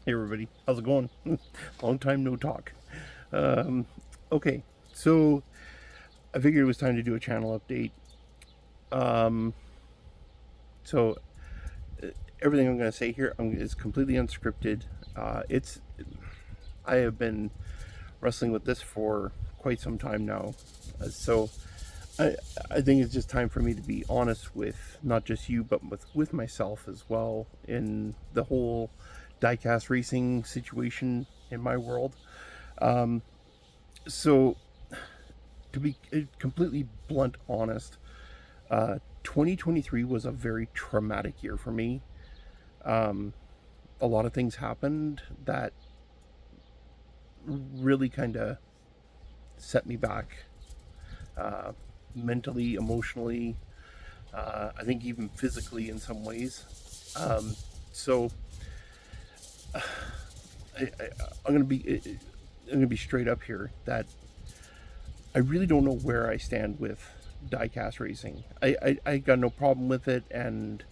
Hey everybody, how's it going? Long time no talk. Um, okay, so I figured it was time to do a channel update. Um, so everything I'm going to say here is completely unscripted. It's I have been wrestling with this for quite some time now, so I I think it's just time for me to be honest with not just you but with myself as well in the whole diecast racing situation in my world. Um, so to be completely blunt honest, 2023 was a very traumatic year for me. Um, a lot of things happened that really kind of set me back, uh, mentally, emotionally, I think even physically in some ways. So I, I'm gonna be straight up here that I really don't know where I stand with diecast racing. I got no problem with it, and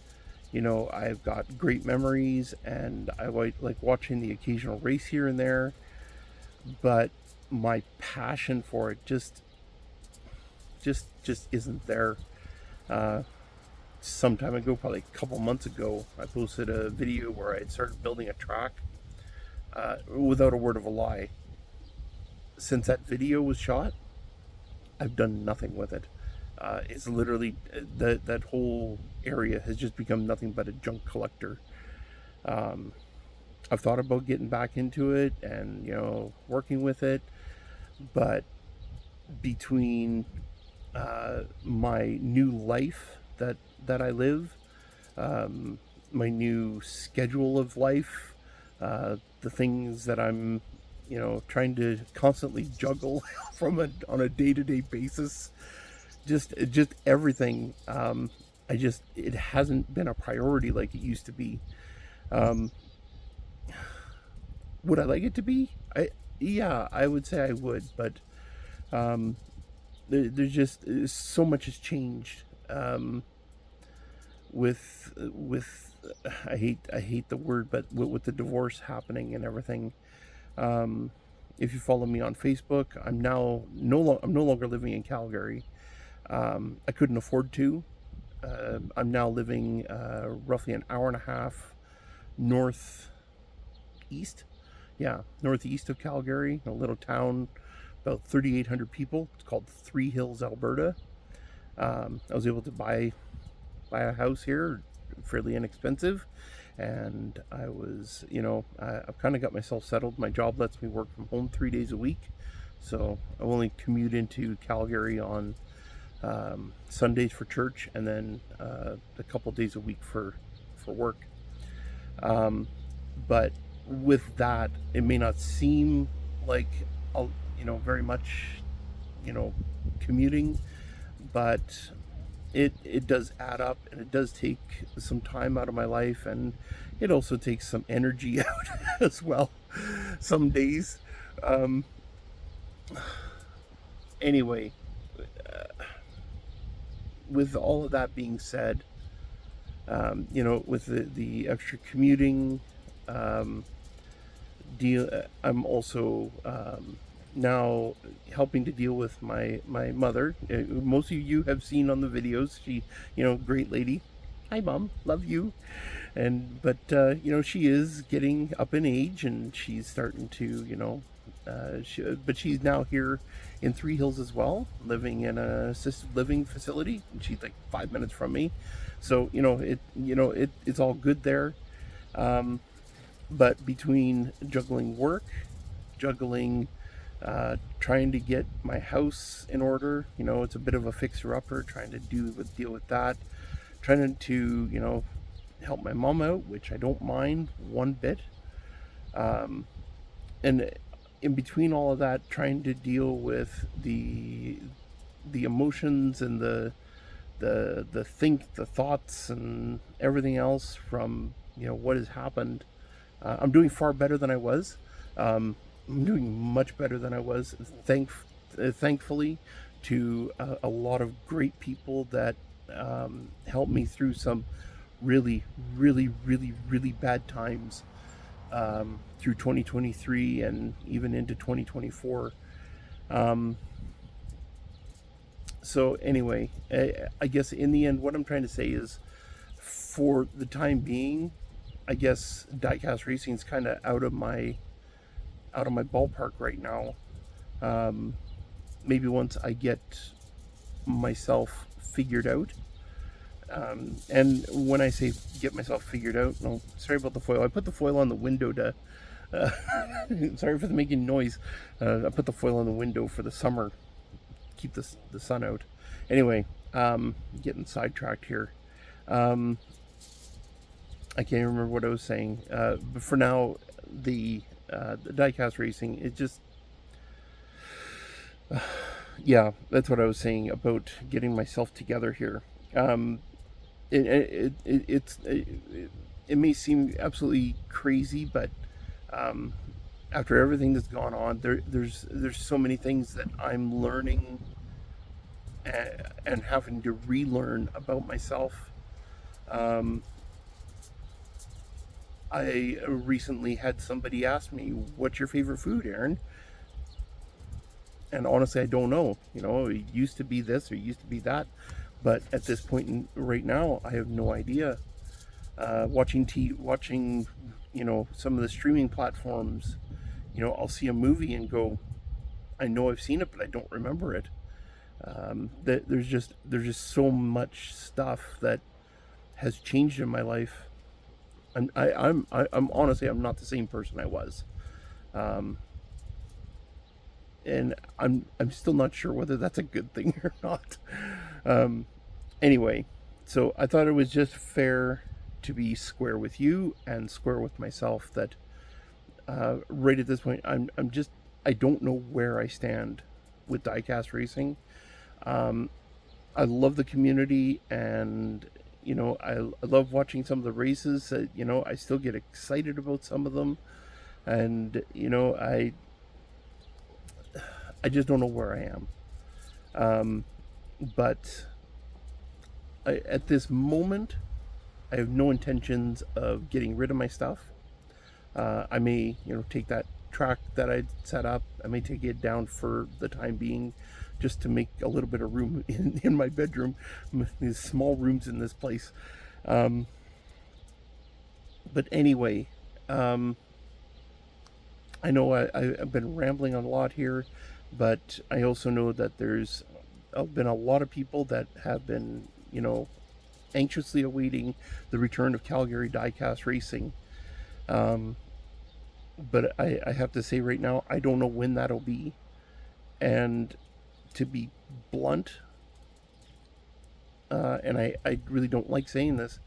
I've got great memories, and I like watching the occasional race here and there. But my passion for it just isn't there. Uh, some time ago, probably a couple months ago, I posted a video where I had started building a track. Without a word of a lie, since that video was shot, I've done nothing with it. It's literally that whole area has just become nothing but a junk collector. Um, I've thought about getting back into it and working with it, but between my new life that I live, um, my new schedule of life, the things that I'm trying to constantly juggle on a day to day basis, just everything. It hasn't been a priority like it used to be. Um, would I like it to be? Yeah, I would say I would, but um, there's just so much has changed. With I hate the word, but with the divorce happening and everything. Um, if you follow me on Facebook, I'm no longer living in Calgary. I couldn't afford to. I'm now living roughly an hour and a half northeast. Yeah, northeast of Calgary, a little town, about 3,800 people. It's called Three Hills, Alberta. I was able to buy a house here, fairly inexpensive, and I've kind of got myself settled. My job lets me work from home 3 days a week, so I only commute into Calgary on Sundays for church, and then a couple days a week for work. Um, but with that, it may not seem like very much you know commuting, but it does add up, and it does take some time out of my life, and it also takes some energy out as well some days. Um, anyway, with all of that being said, with the extra commuting, um, I'm also now helping to deal with my mother. Most of you have seen on the videos. She, great lady. Hi, mom. Love you. And but she is getting up in age, and she's starting to but she's now here in Three Hills as well, living in a assisted living facility. And she's like 5 minutes from me, so it's all good there. Um, but between juggling work, juggling trying to get my house in order, it's a bit of a fixer upper, trying to deal with that, trying to help my mom out, which I don't mind one bit. Um, and in between all of that, trying to deal with the emotions and the thoughts and everything else from what has happened. I'm doing far better than I was. I'm doing much better than I was. Thankfully, to a lot of great people that helped me through some really, really, really, really bad times. through 2023 and even into 2024. Um, so anyway, I guess in the end, what I'm trying to say is, for the time being, I guess diecast racing is kind of out of my ballpark right now. Um, Maybe once I get myself figured out. And when I say get myself figured out, no, sorry about the foil. I put the foil on the window to. Uh, sorry for the making noise. I put the foil on the window for the summer, keep the sun out. Anyway, getting sidetracked here. Um, I can't even remember what I was saying. But for now, the diecast racing, it just, yeah, that's what I was saying about getting myself together here. Um, it may seem absolutely crazy, but um, after everything that's gone on, there's so many things that I'm learning and having to relearn about myself. Um, I recently had somebody ask me, "What's your favorite food, Aaron?" And honestly, I don't know. You know, it used to be this or it used to be that, but at this point right now, I have no idea. Watching, some of the streaming platforms, I'll see a movie and go, I know I've seen it, but I don't remember it. There's just so much stuff that has changed in my life. I'm honestly, I'm not the same person I was. Um, and I'm still not sure whether that's a good thing or not. Um, anyway, so I thought it was just fair to be square with you and square with myself that right at this point I'm just, I don't know where I stand with diecast racing. Um, I love the community, and I love watching some of the races. I still get excited about some of them, and I just don't know where I am. But at this moment, I have no intentions of getting rid of my stuff. I may, take that track that I set up. I may take it down for the time being, just to make a little bit of room in my bedroom. These small rooms in this place. Um, but anyway, um, I know I've been rambling on a lot here, but I also know that there's been a lot of people that have been, anxiously awaiting the return of Calgary Diecast Racing. Um, but I have to say right now, I don't know when that'll be. And to be blunt, and I really don't like saying this,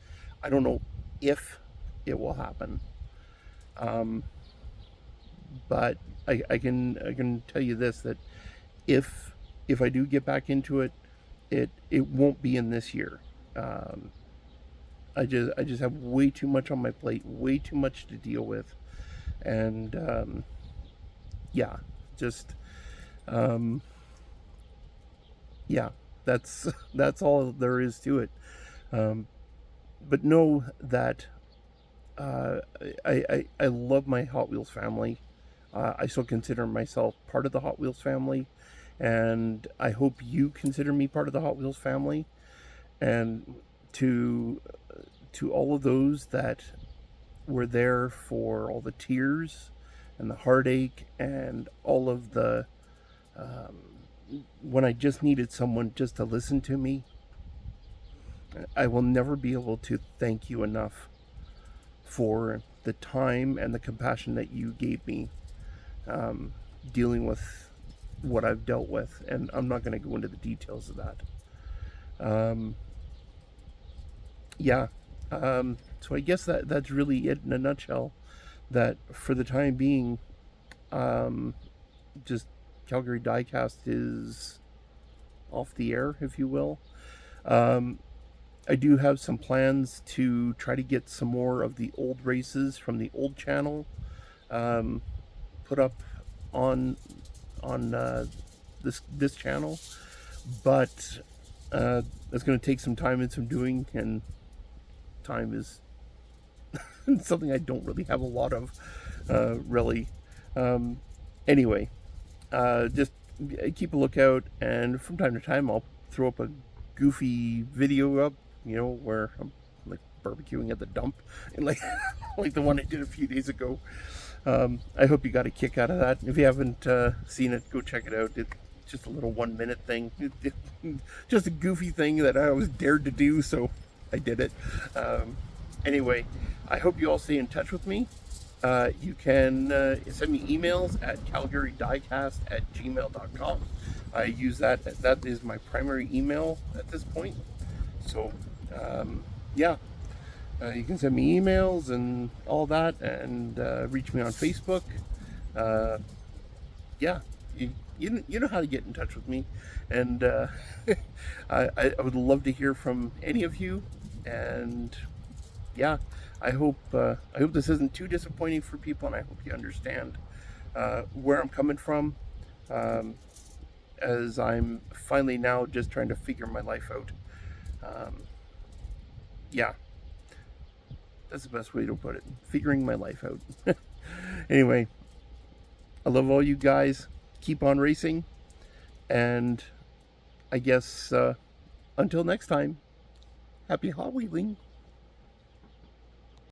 I don't know if it will happen. Um, but I can tell you this, that if I do get back into it, it won't be in this year. Um, I just have way too much on my plate, way too much to deal with, and yeah, just um, yeah, that's that's all there is to it. Um, but know that uh, I love my Hot Wheels family. I still consider myself part of the Hot Wheels family, and I hope you consider me part of the Hot Wheels family. And to to all of those that were there for all the tears and the heartache and all of the when I just needed someone just to listen to me, I will never be able to thank you enough for the time and the compassion that you gave me, um, dealing with what I've dealt with. And I'm not going to go into the details of that. Um, yeah. So I guess that's really it in a nutshell. That for the time being, um, just Calgary Diecast is off the air, if you will. Um, I do have some plans to try to get some more of the old races from the old channel, um, put up on this channel, but it's going to take some time and some doing, and time is something I don't really have a lot of, really. Anyway, just keep a lookout, and from time to time I'll throw up a goofy video up, where I'm like barbecuing at the dump, and like like the one I did a few days ago. I hope you got a kick out of that. If you haven't seen it, go check it out. It's just a little 1-minute thing, just a goofy thing that I was dared to do, so I did it. Anyway, I hope you all stay in touch with me. You can send me emails at calgarydiecast@gmail.com. I use that is my primary email at this point. So yeah, you can send me emails and all that, and reach me on Facebook. Yeah, you know how to get in touch with me, and I would love to hear from any of you. And yeah, I hope this isn't too disappointing for people, and I hope you understand where I'm coming from, as I'm finally now just trying to figure my life out. Yeah, that's the best way to put it. Figuring my life out. Anyway, I love all you guys. Keep on racing, and I guess until next time, happy Hot Wheeling.